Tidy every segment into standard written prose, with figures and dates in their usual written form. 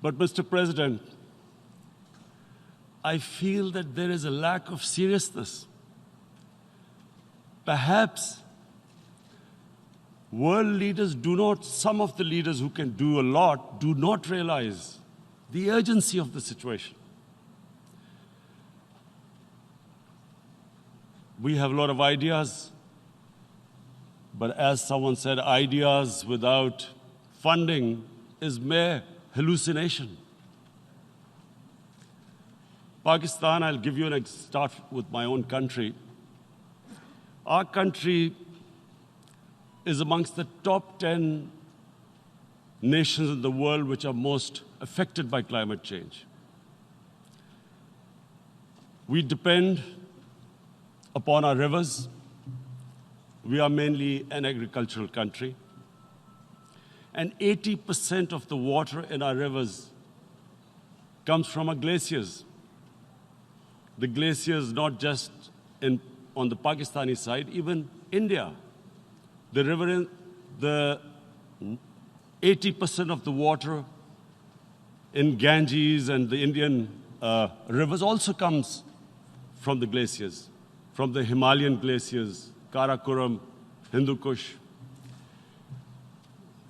But, Mr. President, I feel that there is a lack of seriousness. Perhaps world leaders some of the leaders who can do a lot, do not realize the urgency of the situation. We have a lot of ideas, but as someone said, ideas without funding is mere hallucination. Pakistan, I'll give you start with my own country. Our country is amongst the top 10 nations in the world which are most affected by climate change. We depend upon our rivers. We are mainly an agricultural country. And 80% of the water in our rivers comes from our glaciers. The glaciers, not just on the Pakistani side, even India. The 80% of the water in Ganges and the Indian rivers also comes from the glaciers, from the Himalayan glaciers, Karakoram, Hindu Kush.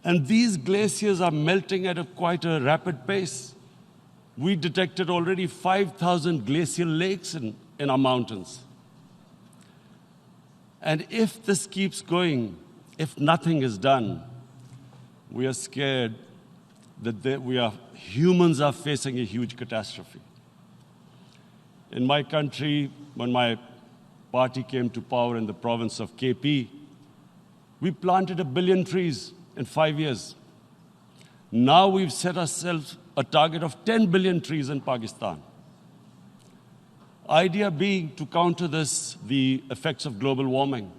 And these glaciers are melting at quite a rapid pace. We detected already 5,000 glacial lakes in our mountains. And if this keeps going, if nothing is done, we are scared that humans are facing a huge catastrophe. In my country, when my party came to power in the province of KP, we planted 1 billion trees in 5 years. Now we've set ourselves a target of 10 billion trees in Pakistan. Idea being to counter the effects of global warming.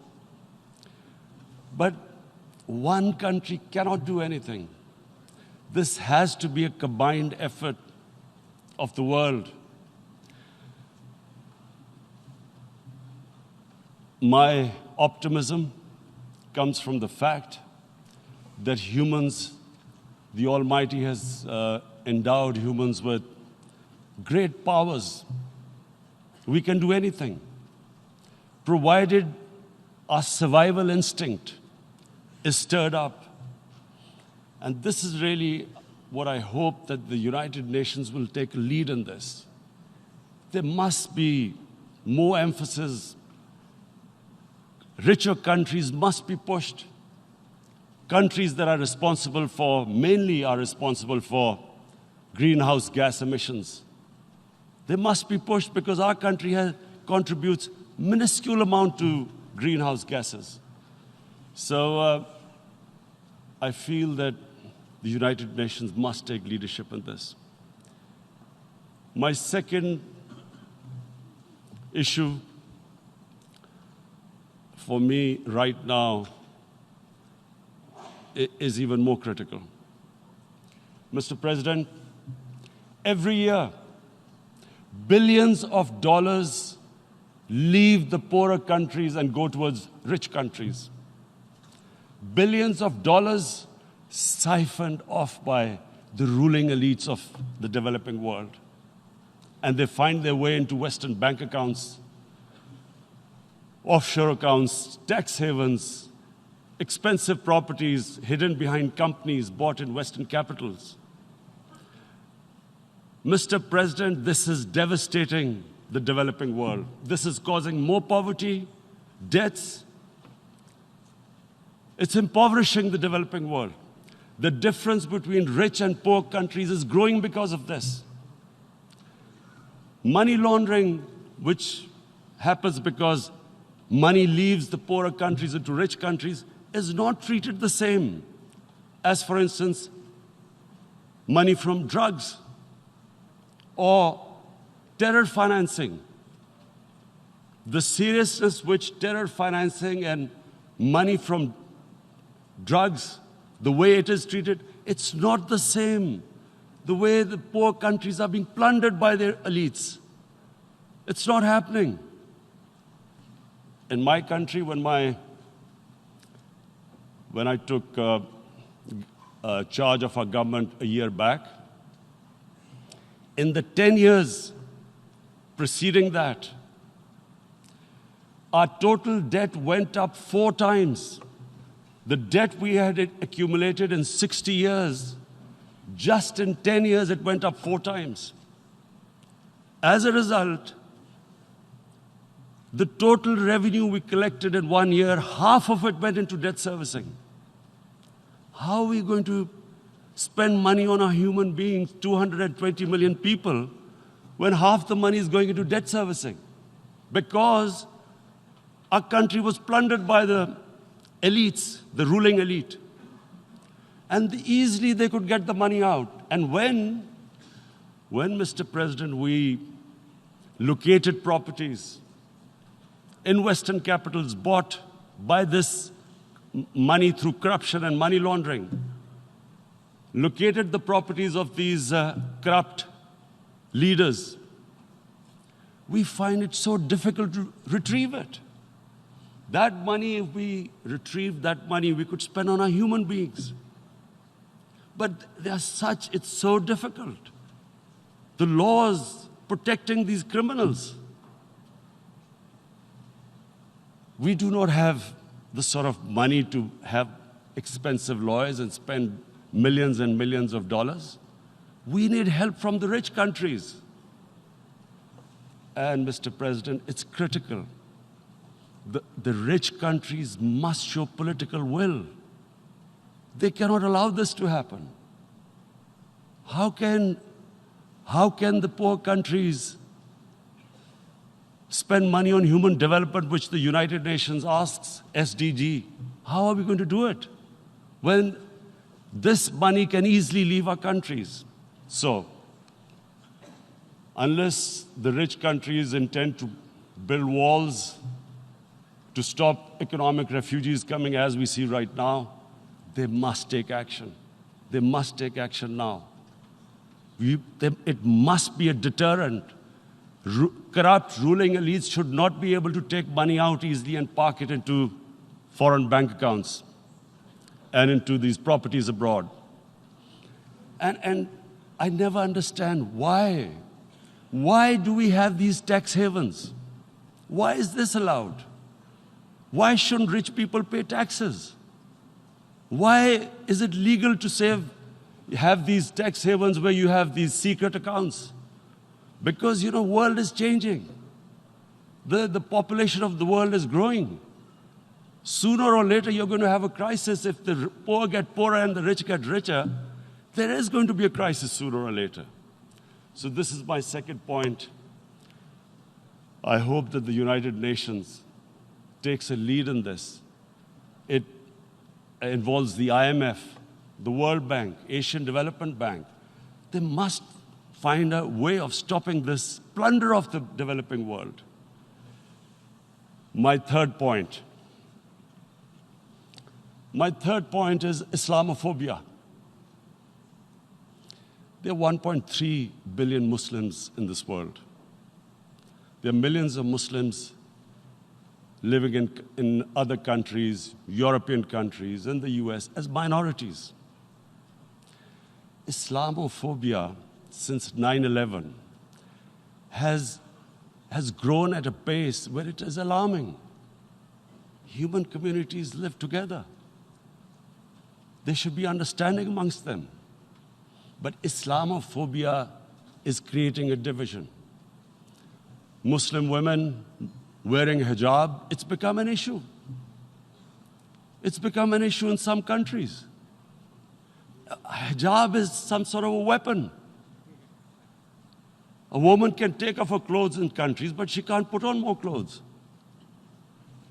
But one country cannot do anything. This has to be a combined effort of the world. My optimism comes from the fact that humans, the Almighty has endowed humans with great powers. We can do anything, provided our survival instinct is stirred up. And this is really what I hope that the United Nations will take a lead in this. There must be more emphasis. Richer countries must be pushed. Countries that are mainly are responsible for greenhouse gas emissions. They must be pushed because our country contributes minuscule amount to greenhouse gases. So I feel that the United Nations must take leadership in this. My second issue for me right now is even more critical. Mr. President, every year, billions of dollars leave the poorer countries and go towards rich countries. Billions of dollars siphoned off by the ruling elites of the developing world. And they find their way into Western bank accounts, offshore accounts, tax havens, expensive properties hidden behind companies bought in Western capitals. Mr. President, this is devastating the developing world. This is causing more poverty, debts. It's impoverishing the developing world. The difference between rich and poor countries is growing because of this. Money laundering, which happens because money leaves the poorer countries into rich countries, is not treated the same as, for instance, money from drugs or terror financing. The seriousness which terror financing and money from drugs, the way it is treated, it's not the same. The way the poor countries are being plundered by their elites. It's not happening. In my country, when I took charge of our government a year back, In the 10 years preceding that, our total debt went up 4 times. The debt we had accumulated in 60 years, just in 10 years, it went up 4 times. As a result, the total revenue we collected in 1 year, half of it went into debt servicing. How are we going to spend money on our human beings, 220 million people, when half the money is going into debt servicing? Because our country was plundered by the elites, the ruling elite. And easily they could get the money out. And when, Mr. President, we located properties in Western capitals bought by this money through corruption and money laundering, located the properties of these corrupt leaders, we find it so difficult to retrieve it. That money, if we retrieved that money, we could spend on our human beings. But it's so difficult. The laws protecting these criminals. We do not have the sort of money to have expensive lawyers and spend millions and millions of dollars. We need help from the rich countries. And Mr. President, it's critical. The rich countries must show political will. They cannot allow this to happen. How can the poor countries spend money on human development, which the United Nations asks, SDG? How are we going to do it when this money can easily leave our countries? So, unless the rich countries intend to build walls to stop economic refugees coming as we see right now, they must take action. They must take action now. It must be a deterrent. Corrupt ruling elites should not be able to take money out easily and park it into foreign bank accounts and into these properties abroad. And I never understand why. Why do we have these tax havens? Why is this allowed? Why shouldn't rich people pay taxes? Why is it legal to have these tax havens where you have these secret accounts? Because, the world is changing. The population of the world is growing. Sooner or later, you're going to have a crisis. If the poor get poorer and the rich get richer, there is going to be a crisis sooner or later. So this is my second point. I hope that the United Nations takes a lead in this. It involves the IMF, the World Bank, Asian Development Bank. They must find a way of stopping this plunder of the developing world. My third point is Islamophobia. There are 1.3 billion Muslims in this world. There are millions of Muslims living in other countries, European countries, in the US, as minorities. Islamophobia, since 9/11, has grown at a pace where it is alarming. Human communities live together. There should be understanding amongst them. But Islamophobia is creating a division. Muslim women wearing hijab, it's become an issue. It's become an issue in some countries. Hijab is some sort of a weapon. A woman can take off her clothes in countries, but she can't put on more clothes.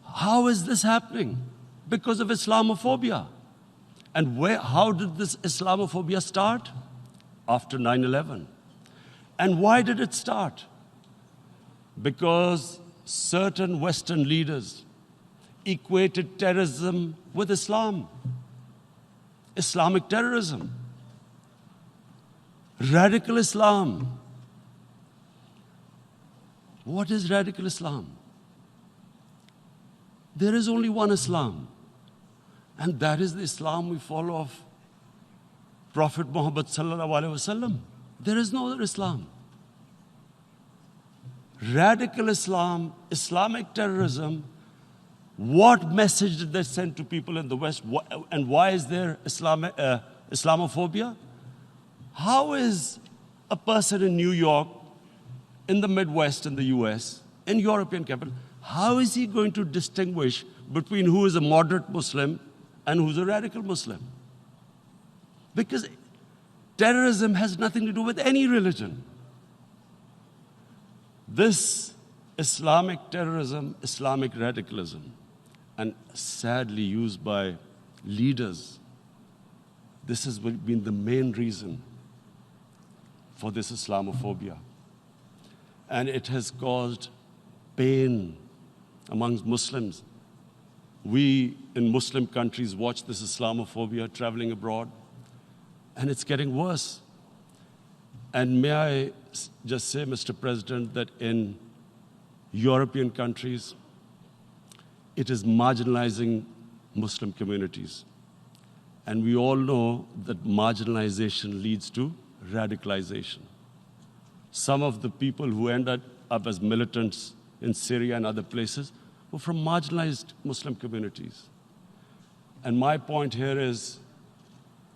How is this happening? Because of Islamophobia. And how did this Islamophobia start? After 9/11. And why did it start? Because certain Western leaders equated terrorism with Islam. Islamic terrorism. Radical Islam. What is radical Islam? There is only one Islam, and that is the Islam we follow of Prophet Muhammad sallallahu alaihi wasallam. There is no other Islam. radical Islam, Islamic terrorism, what message did they send to people in the West? And why is there Islamophobia? How is a person in New York, in the Midwest, in the US, in European capital, how is he going to distinguish between who is a moderate Muslim and who's a radical Muslim? Because terrorism has nothing to do with any religion. This Islamic terrorism, Islamic radicalism, and sadly used by leaders, this has been the main reason for this Islamophobia. And it has caused pain amongst Muslims. We in Muslim countries watch this Islamophobia traveling abroad, and it's getting worse. And may I just say, Mr. President, that in European countries, it is marginalizing Muslim communities. And we all know that marginalization leads to radicalization. Some of the people who ended up as militants in Syria and other places were from marginalized Muslim communities. And my point here is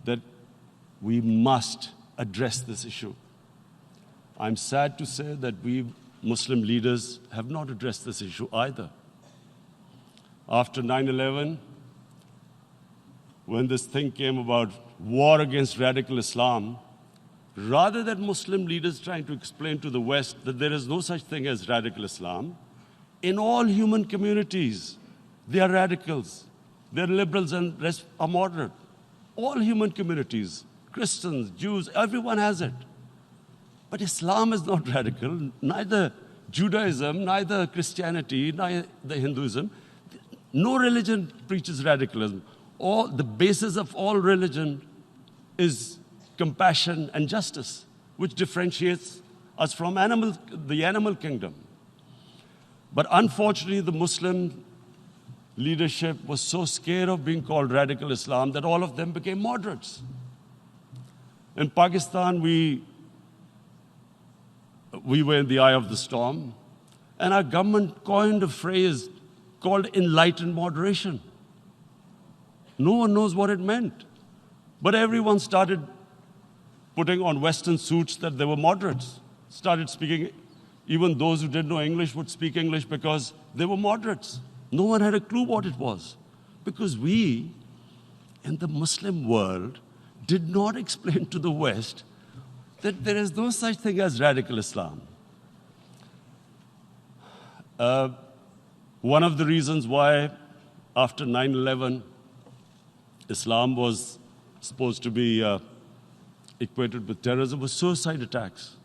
that we must address this issue. I'm sad to say that we Muslim leaders have not addressed this issue either. After 9/11, when this thing came about war against radical Islam, rather than Muslim leaders trying to explain to the West that there is no such thing as radical Islam, in all human communities, they are radicals. They're liberals and rest are moderate. All human communities, Christians, Jews, everyone has it. But Islam is not radical, neither Judaism, neither Christianity, neither Hinduism. No religion preaches radicalism. The basis of all religion is compassion and justice, which differentiates us from the animal kingdom. But unfortunately, the Muslim leadership was so scared of being called radical Islam that all of them became moderates. In Pakistan, we were in the eye of the storm, and our government coined a phrase called enlightened moderation. No one knows what it meant, but everyone started putting on Western suits that they were moderates, started speaking. Even those who didn't know English would speak English because they were moderates. No one had a clue what it was, because we, in the Muslim world, did not explain to the West that there is no such thing as radical Islam. One of the reasons why, after 9/11, Islam was supposed to be equated with terrorism was suicide attacks.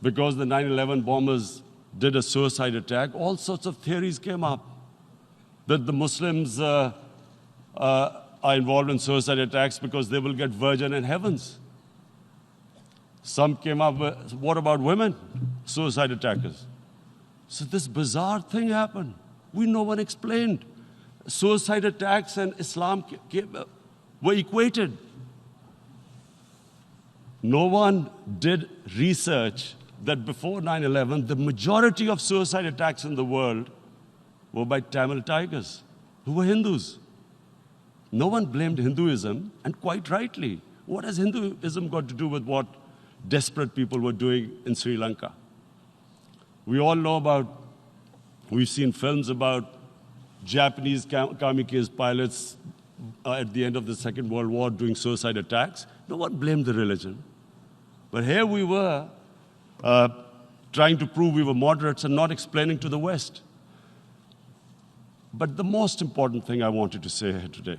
Because the 9/11 bombers did a suicide attack, all sorts of theories came up that the Muslims are involved in suicide attacks because they will get virgin in heavens. Some came up with, what about women, suicide attackers? So this bizarre thing happened. No one explained. Suicide attacks and Islam were equated. No one did research that before 9/11, the majority of suicide attacks in the world were by Tamil Tigers, who were Hindus. No one blamed Hinduism, and quite rightly. What has Hinduism got to do with what desperate people were doing in Sri Lanka? We all know we've seen films about Japanese kamikaze pilots at the end of the Second World War doing suicide attacks. No one blamed the religion. But here we were trying to prove we were moderates and not explaining to the West. But the most important thing I wanted to say here today,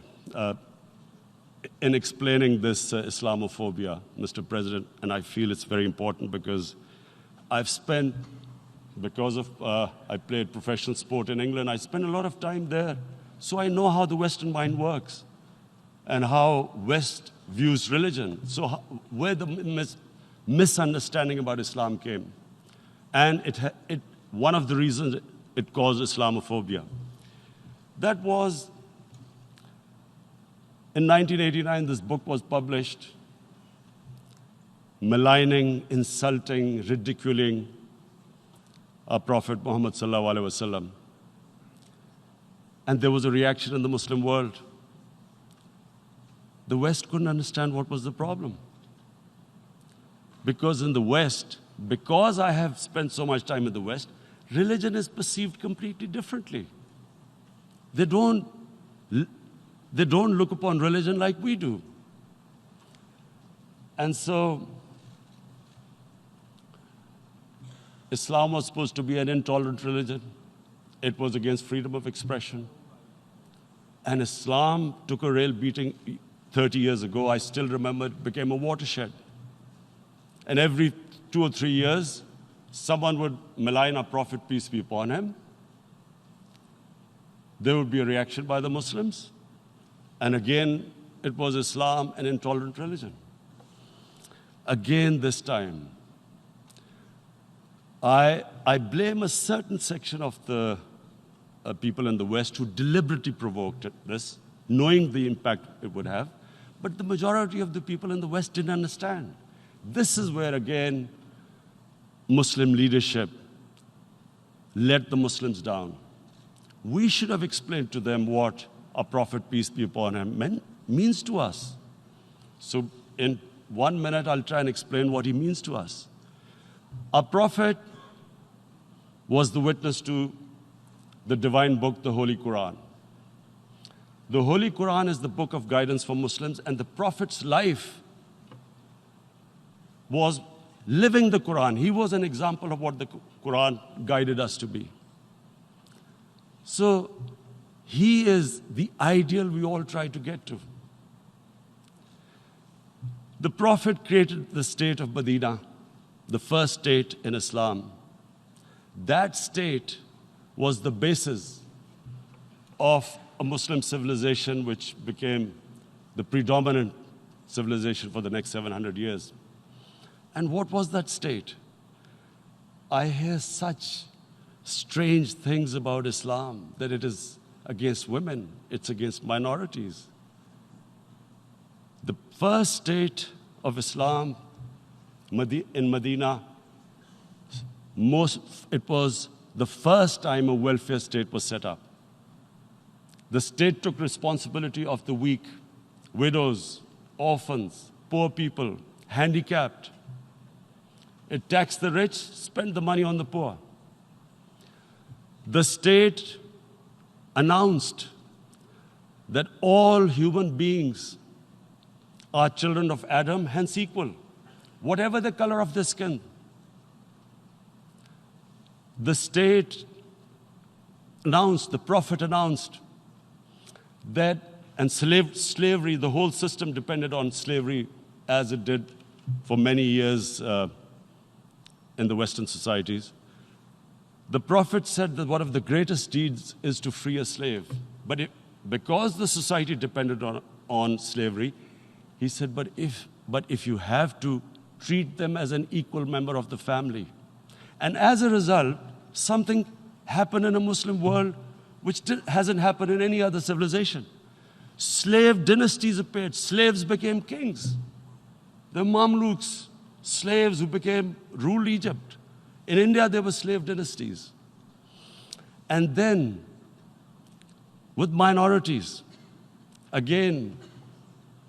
in explaining this Islamophobia, Mr. President, and I feel it's very important because I played professional sport in England, I spent a lot of time there, so I know how the Western mind works and how West views religion. So where the misunderstanding about Islam came. And one of the reasons it caused Islamophobia. That was, in 1989, this book was published, maligning, insulting, ridiculing our Prophet Muhammad sallallahu alaihi wasallam. And there was a reaction in the Muslim world. The West couldn't understand what was the problem. Because in the West, because I have spent so much time in the West, religion is perceived completely differently. They don't look upon religion like we do. And so, Islam was supposed to be an intolerant religion. It was against freedom of expression. And Islam took a real beating 30 years ago. I still remember it became a watershed. And every 2 or 3 years, someone would malign our Prophet, peace be upon him. There would be a reaction by the Muslims. And again, it was Islam, an intolerant religion. Again, this time, I blame a certain section of the people in the West who deliberately provoked this, knowing the impact it would have. But the majority of the people in the West didn't understand. This is where, again, Muslim leadership let the Muslims down. We should have explained to them what our Prophet, peace be upon him, means to us. So in 1 minute, I'll try and explain what he means to us. Our Prophet was the witness to the divine book, the Holy Quran. The Holy Quran is the book of guidance for Muslims, and the Prophet's life was living the Quran. He was an example of what the Quran guided us to be. So he is the ideal we all try to get to. The Prophet created the state of Medina, the first state in Islam. That state was the basis of a Muslim civilization which became the predominant civilization for the next 700 years. And what was that state? I hear such strange things about Islam, that it is against women, it's against minorities. The first state of Islam in Medina, it was the first time a welfare state was set up. The state took responsibility of the weak, widows, orphans, poor people, handicapped. It taxed the rich, spent the money on the poor. The state announced that all human beings are children of Adam, hence equal, whatever the color of their skin. The state announced, the Prophet announced that, and slavery, the whole system depended on slavery as it did for many years in the Western societies. The Prophet said that one of the greatest deeds is to free a slave. But because the society depended on slavery, he said, but if you have to, treat them as an equal member of the family. And as a result, something happened in a Muslim world which hasn't happened in any other civilization. Slave dynasties appeared. Slaves became kings. The Mamluks, slaves who ruled Egypt. In India, there were slave dynasties. And then, with minorities, again,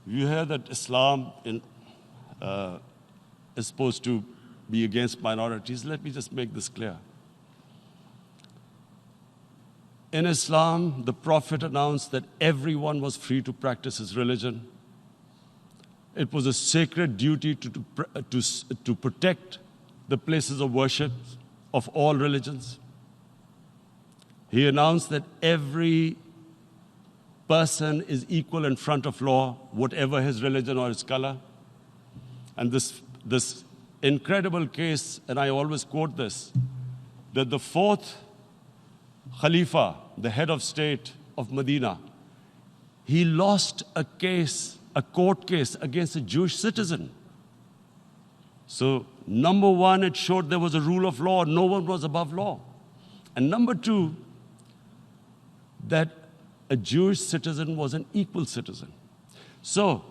you hear that Islam is supposed to be against minorities. Let me just make this clear. In Islam, the Prophet announced that everyone was free to practice his religion. It was a sacred duty to protect the places of worship of all religions. He announced that every person is equal in front of law, whatever his religion or his color. And this incredible case, and I always quote this, that the fourth Khalifa, the head of state of Medina, he lost a court case against a Jewish citizen. So, number one, it showed there was a rule of law, no one was above law. And number two, that a Jewish citizen was an equal citizen. So,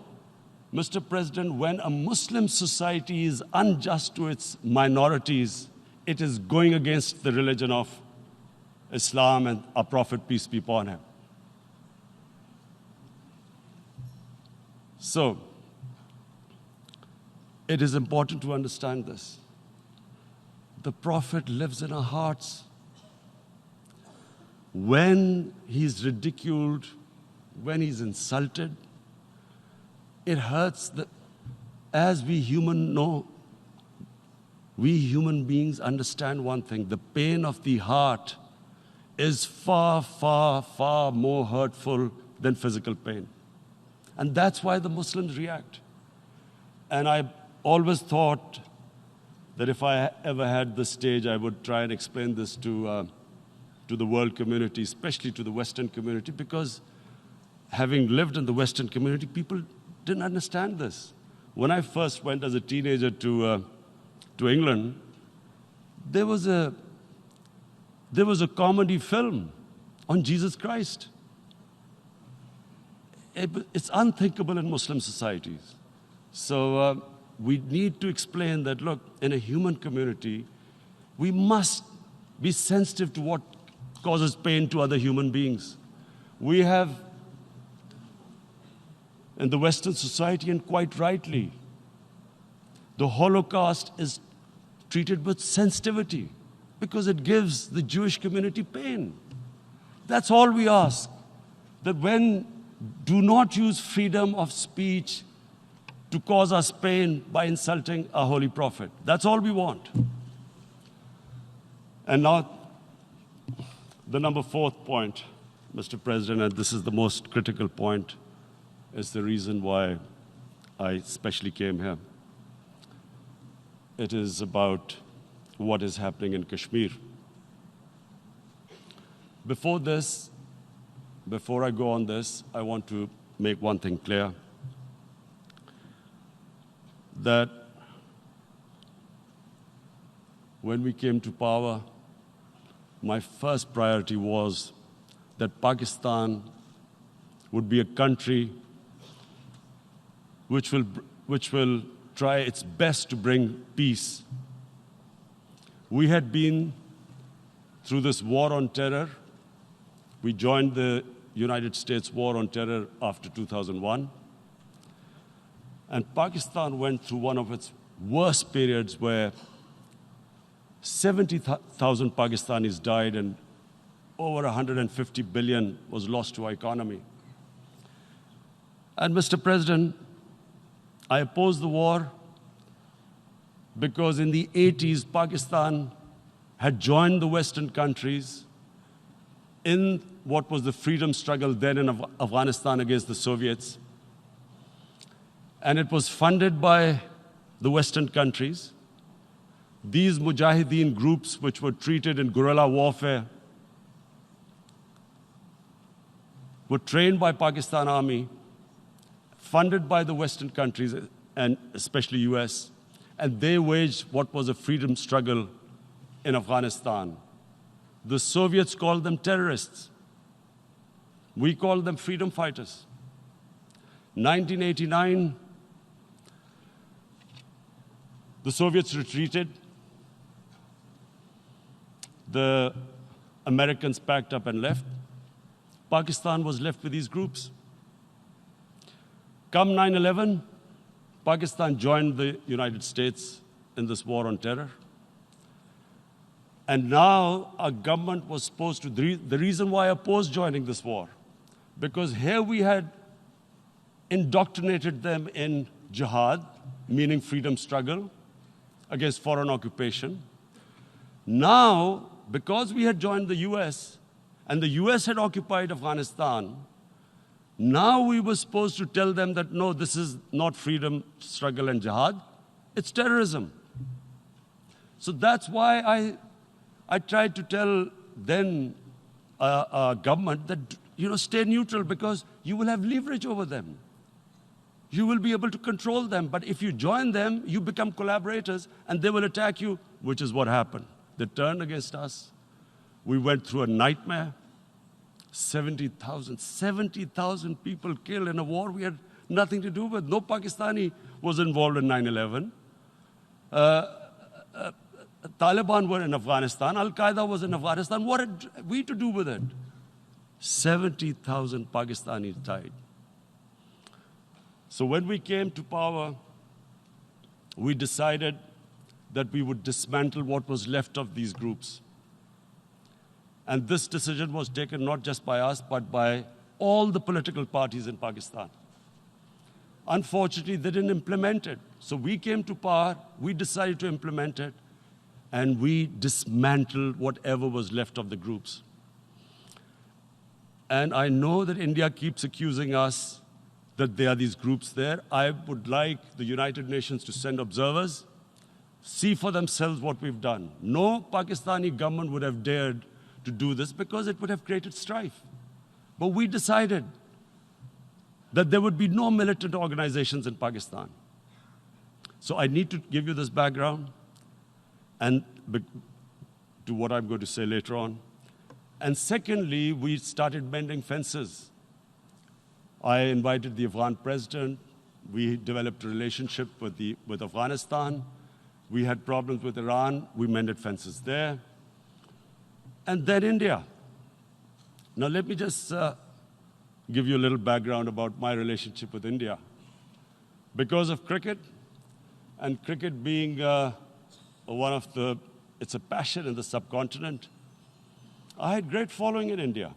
Mr. President, when a Muslim society is unjust to its minorities, it is going against the religion of Islam and our Prophet, peace be upon him. So, it is important to understand this. The Prophet lives in our hearts. When he's ridiculed, when he's insulted, it hurts. As we human beings understand one thing: the pain of the heart is far, far, far more hurtful than physical pain. And that's why the Muslims react. And I always thought that if I ever had the stage, I would try and explain this to the world community, especially to the Western community, because having lived in the Western community, people didn't understand this. When I first went as a teenager to England, there was a comedy film on Jesus Christ. It's unthinkable in Muslim societies. So we need to explain that, look, in a human community, we must be sensitive to what causes pain to other human beings. We have, in the Western society, and quite rightly, the Holocaust is treated with sensitivity because it gives the Jewish community pain. That's all we ask. That do not use freedom of speech to cause us pain by insulting our Holy Prophet. That's all we want. And now, the number 4th point, Mr. President, and this is the most critical point, is the reason why I especially came here. It is about what is happening in Kashmir. Before I go on this, I want to make one thing clear, that when we came to power, my first priority was that Pakistan would be a country which will try its best to bring peace. We had been through this war on terror. We joined the United States war on terror after 2001. And Pakistan went through one of its worst periods where 70,000 Pakistanis died and over 150 billion was lost to our economy. And Mr. President, I opposed the war because in the 80s, Pakistan had joined the Western countries in what was the freedom struggle then in Afghanistan against the Soviets. And it was funded by the Western countries. These Mujahideen groups, which were treated in guerrilla warfare, were trained by Pakistan Army, funded by the Western countries, and especially US, and they waged what was a freedom struggle in Afghanistan. The Soviets called them terrorists. We called them freedom fighters. 1989, the Soviets retreated. The Americans packed up and left. Pakistan was left with these groups. Come 9/11, Pakistan joined the United States in this war on terror. And now our government was supposed to, the reason why I opposed joining this war, because here we had indoctrinated them in jihad, meaning freedom struggle against foreign occupation. Now, because we had joined the US, and the US had occupied Afghanistan, now we were supposed to tell them that, no, this is not freedom struggle and jihad, it's terrorism. So that's why I tried to tell then government that, stay neutral because you will have leverage over them. You will be able to control them. But if you join them, you become collaborators and they will attack you, which is what happened. They turned against us. We went through a nightmare. 70,000 people killed in a war we had nothing to do with. No Pakistani was involved in 9/11. Taliban were in Afghanistan, Al-Qaeda was in Afghanistan. What had we to do with it? 70,000 Pakistanis died. So when we came to power, we decided that we would dismantle what was left of these groups. And this decision was taken not just by us, but by all the political parties in Pakistan. Unfortunately, they didn't implement it. So we came to power, we decided to implement it, and we dismantled whatever was left of the groups. And I know that India keeps accusing us that there are these groups there. I would like the United Nations to send observers, see for themselves what we've done. No Pakistani government would have dared to do this because it would have created strife. But we decided that there would be no militant organizations in Pakistan. So I need to give you this background and to what I'm going to say later on. And secondly, we started mending fences. I invited the Afghan president. We developed a relationship with Afghanistan. We had problems with Iran. We mended fences there. And then India. Now let me just give you a little background about my relationship with India. Because of cricket, and cricket being it's a passion in the subcontinent, I had great following in India.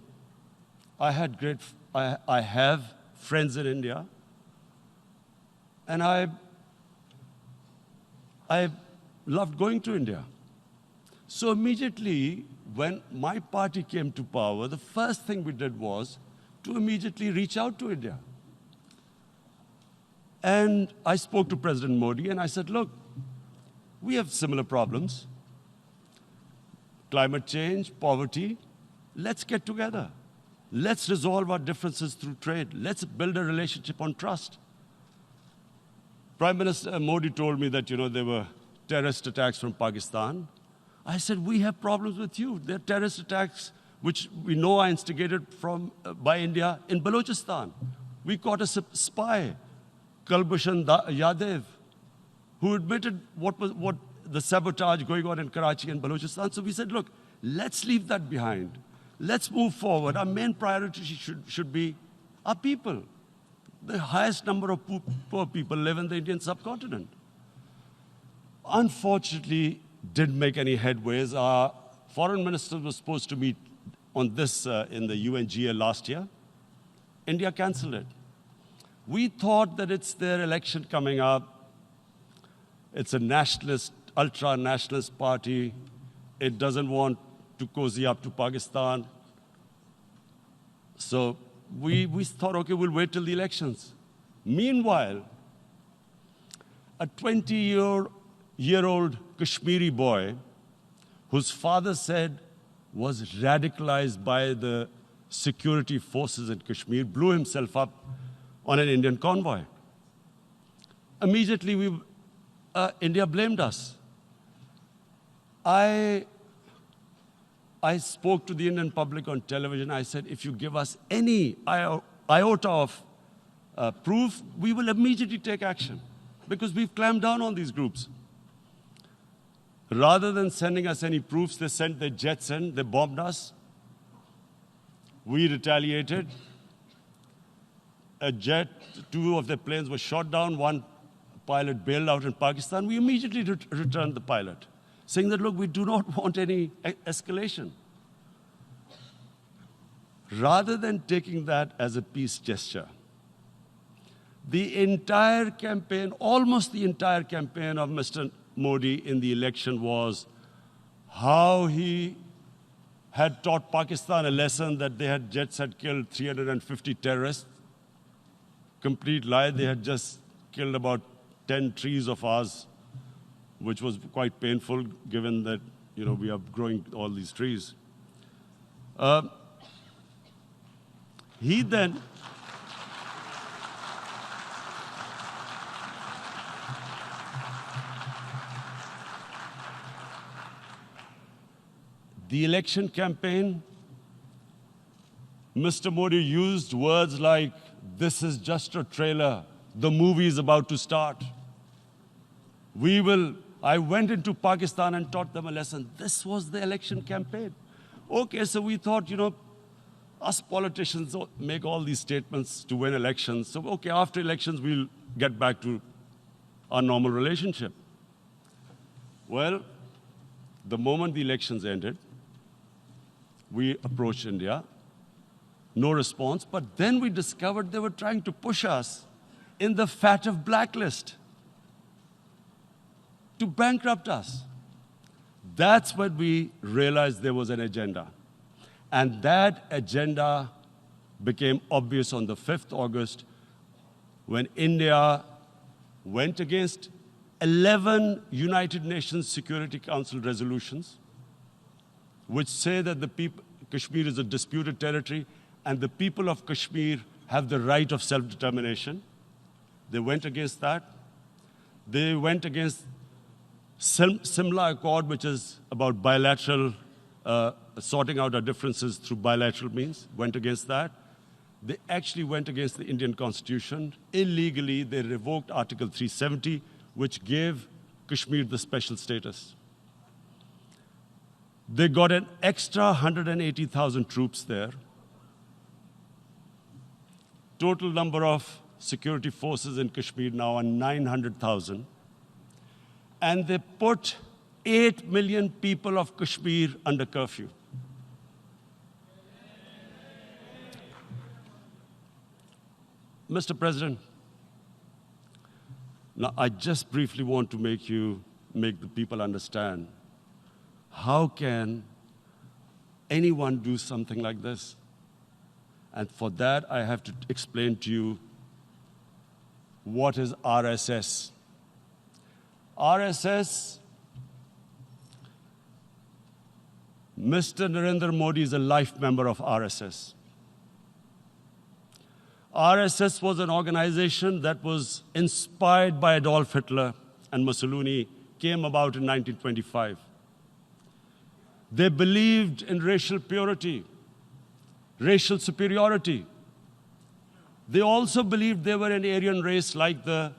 I have friends in India, and I loved going to India. So immediately, when my party came to power, the first thing we did was to immediately reach out to India. And I spoke to President Modi, and I said, look, we have similar problems. Climate change, poverty, let's get together. Let's resolve our differences through trade. Let's build a relationship on trust. Prime Minister Modi told me that, there were terrorist attacks from Pakistan. I said, we have problems with you. There are terrorist attacks which we know are instigated by India in Balochistan. We caught a spy, Kulbhushan Yadav, who admitted what the sabotage going on in Karachi and Balochistan. So we said, look, let's leave that behind. Let's move forward. Our main priority should be our people. The highest number of poor people live in the Indian subcontinent. Unfortunately, didn't make any headways. Our foreign minister was supposed to meet on this in the UNGA last year. India canceled it. We thought that it's their election coming up. It's a nationalist, ultra-nationalist party. It doesn't want to cozy up to Pakistan. So we thought, okay, we'll wait till the elections. Meanwhile, a 20-year-old Kashmiri boy, whose father said was radicalized by the security forces in Kashmir, blew himself up on an Indian convoy. Immediately, India blamed us. I spoke to the Indian public on television. I said, if you give us any iota of proof, we will immediately take action because we've clamped down on these groups. Rather than sending us any proofs, they sent their jets in, they bombed us. We retaliated. Two of their planes were shot down, one pilot bailed out in Pakistan. We immediately returned the pilot, saying that, look, we do not want any escalation. Rather than taking that as a peace gesture, the entire campaign, almost the entire campaign of Mr. Modi in the election was how he had taught Pakistan a lesson that jets had killed 350 terrorists. Complete lie, they had just killed about 10 trees of ours, which was quite painful given that, we are growing all these trees. He then the election campaign, Mr. Modi used words like, this is just a trailer. The movie is about to start. I went into Pakistan and taught them a lesson. This was the election campaign. Okay, so we thought, us politicians make all these statements to win elections. So, okay, after elections, we'll get back to our normal relationship. Well, the moment the elections ended, we approached India. No response, but then we discovered they were trying to push us in the FATF blacklist to bankrupt us. That's when we realized there was an agenda. And that agenda became obvious on the 5th August when India went against 11 United Nations Security Council resolutions which say that Kashmir is a disputed territory and the people of Kashmir have the right of self-determination. They went against that. They went against Simla Accord, which is about bilateral, sorting out our differences through bilateral means, went against that. They actually went against the Indian Constitution. Illegally, they revoked Article 370, which gave Kashmir the special status. They got an extra 180,000 troops there. Total number of security forces in Kashmir now are 900,000. And they put 8 million people of Kashmir under curfew. Mr. President, now I just briefly want to make the people understand how can anyone do something like this? And for that, I have to explain to you what is RSS. RSS, Mr. Narendra Modi is a life member of RSS. RSS was an organization that was inspired by Adolf Hitler and Mussolini, came about in 1925. They believed in racial purity, racial superiority. They also believed they were an Aryan race like the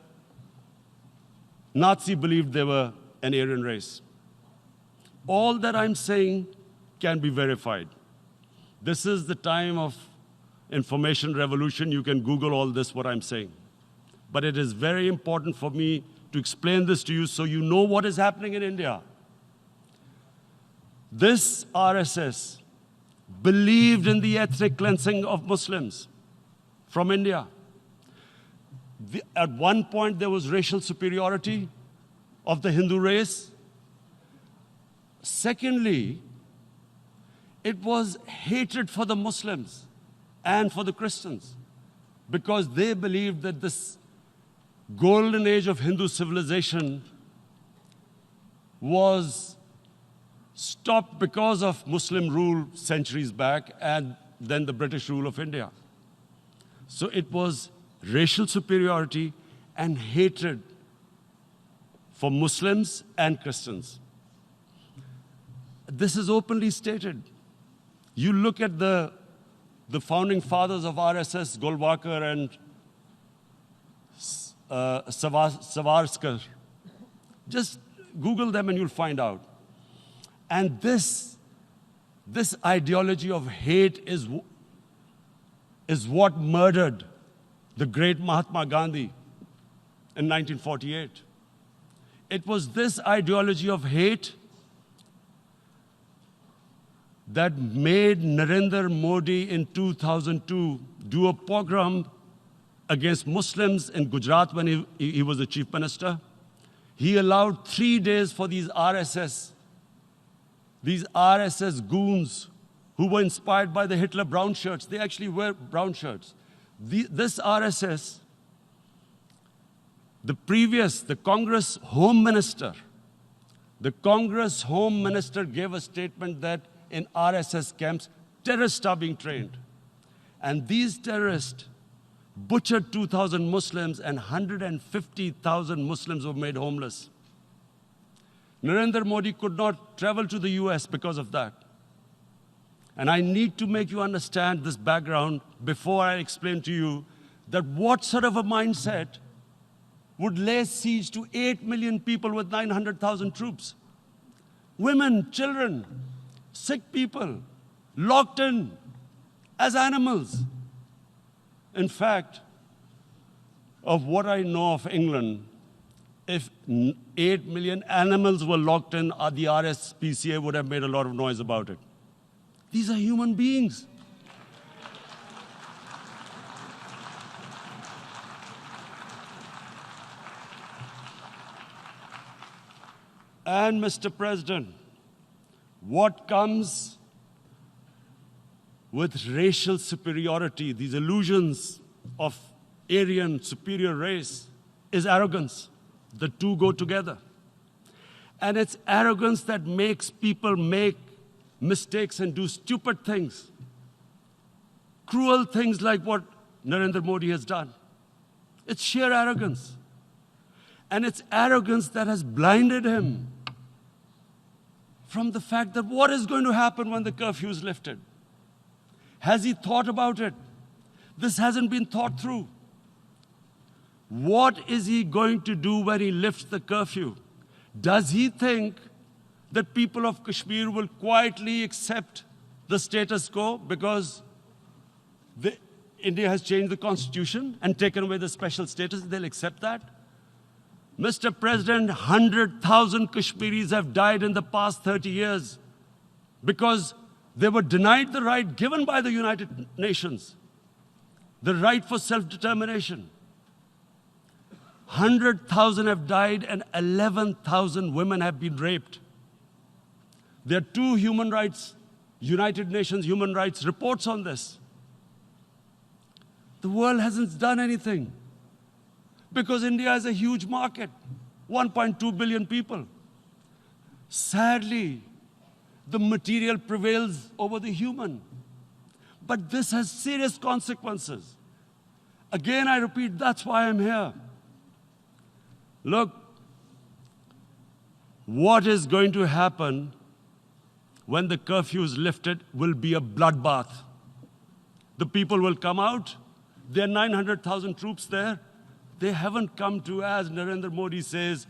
Nazi believed they were an Aryan race. All that I'm saying can be verified. This is the time of information revolution. You can Google all this, what I'm saying. But it is very important for me to explain this to you so you know what is happening in India. This RSS believed in the ethnic cleansing of Muslims from India. At one point, there was racial superiority of the Hindu race. Secondly, it was hatred for the Muslims and for the Christians because they believed that this golden age of Hindu civilization was stopped because of Muslim rule centuries back and then the British rule of India. So it was racial superiority and hatred for Muslims and Christians. This is openly stated. You look at the founding fathers of RSS, Golwalkar and Savarkar. Just Google them and you'll find out. And this ideology of hate is what murdered the great Mahatma Gandhi in 1948. It was this ideology of hate that made Narendra Modi in 2002 do a pogrom against Muslims in Gujarat when he was the chief minister. He allowed 3 days for these RSS goons who were inspired by the Hitler brown shirts. They actually wear brown shirts. This RSS, the Congress Home Minister gave a statement that in RSS camps, terrorists are being trained. And these terrorists butchered 2,000 Muslims and 150,000 Muslims were made homeless. Narendra Modi could not travel to the US because of that. And I need to make you understand this background before I explain to you that what sort of a mindset would lay siege to 8 million people with 900,000 troops. Women, children, sick people, locked in as animals. In fact, of what I know of England, if 8 million animals were locked in, the RSPCA would have made a lot of noise about it. These are human beings. And Mr. President, what comes with racial superiority, these illusions of Aryan superior race, is arrogance. The two go together. And it's arrogance that makes people make mistakes and do stupid things. Cruel things like what Narendra Modi has done. It's sheer arrogance. And it's arrogance that has blinded him from the fact that what is going to happen when the curfew is lifted? Has he thought about it? This hasn't been thought through. What is he going to do when he lifts the curfew? Does he think that people of Kashmir will quietly accept the status quo because India has changed the constitution and taken away the special status? They'll accept that? Mr. President, 100,000 Kashmiris have died in the past 30 years because they were denied the right given by the United Nations, the right for self-determination. 100,000 have died and 11,000 women have been raped. There are two United Nations human rights reports on this. The world hasn't done anything because India is a huge market, 1.2 billion people. Sadly, the material prevails over the human. But this has serious consequences. Again, I repeat, that's why I'm here. Look, what is going to happen when the curfew is lifted will be a bloodbath. The people will come out. There are 900,000 troops there. They haven't come to, as Narendra Modi says,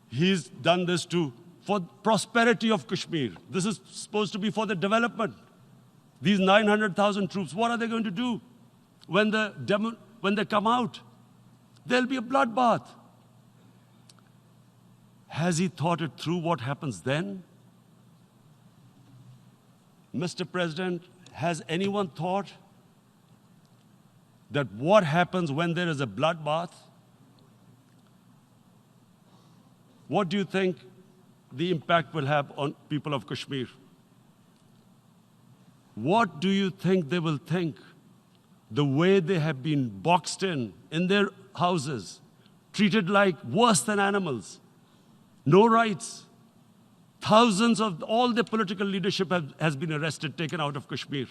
he's done this for prosperity of Kashmir. This is supposed to be for the development. These 900,000 troops, what are they going to do when they come out? There'll be a bloodbath. Has he thought it through what happens then? Mr. President, has anyone thought that what happens when there is a bloodbath? What do you think the impact will have on people of Kashmir? What do you think they will think? The way they have been boxed in their houses, treated like worse than animals, no rights. Thousands of all the political leadership has been arrested, taken out of Kashmir.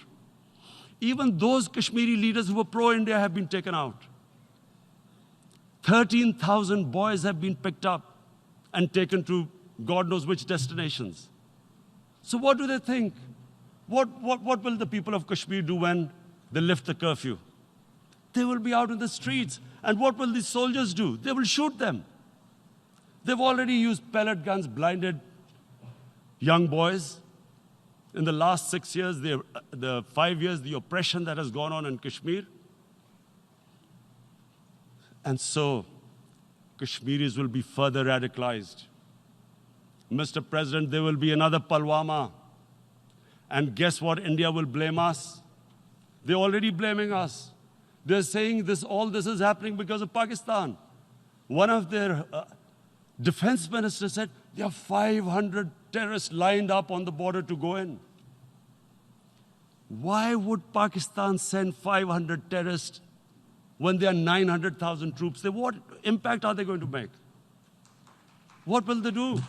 Even those Kashmiri leaders who were pro-India have been taken out. 13,000 boys have been picked up and taken to God knows which destinations. So what do they think? What will the people of Kashmir do when they lift the curfew? They will be out in the streets. And what will these soldiers do? They will shoot them. They've already used pellet guns, blinded young boys. In the last 6 years, the 5 years, the oppression that has gone on in Kashmir. And so, Kashmiris will be further radicalized. Mr. President, there will be another Pulwama. And guess what? India will blame us. They're already blaming us. They're saying all this is happening because of Pakistan. One of their defense ministers said, there are 500 terrorists lined up on the border to go in. Why would Pakistan send 500 terrorists when there are 900,000 troops? What impact are they going to make? What will they do?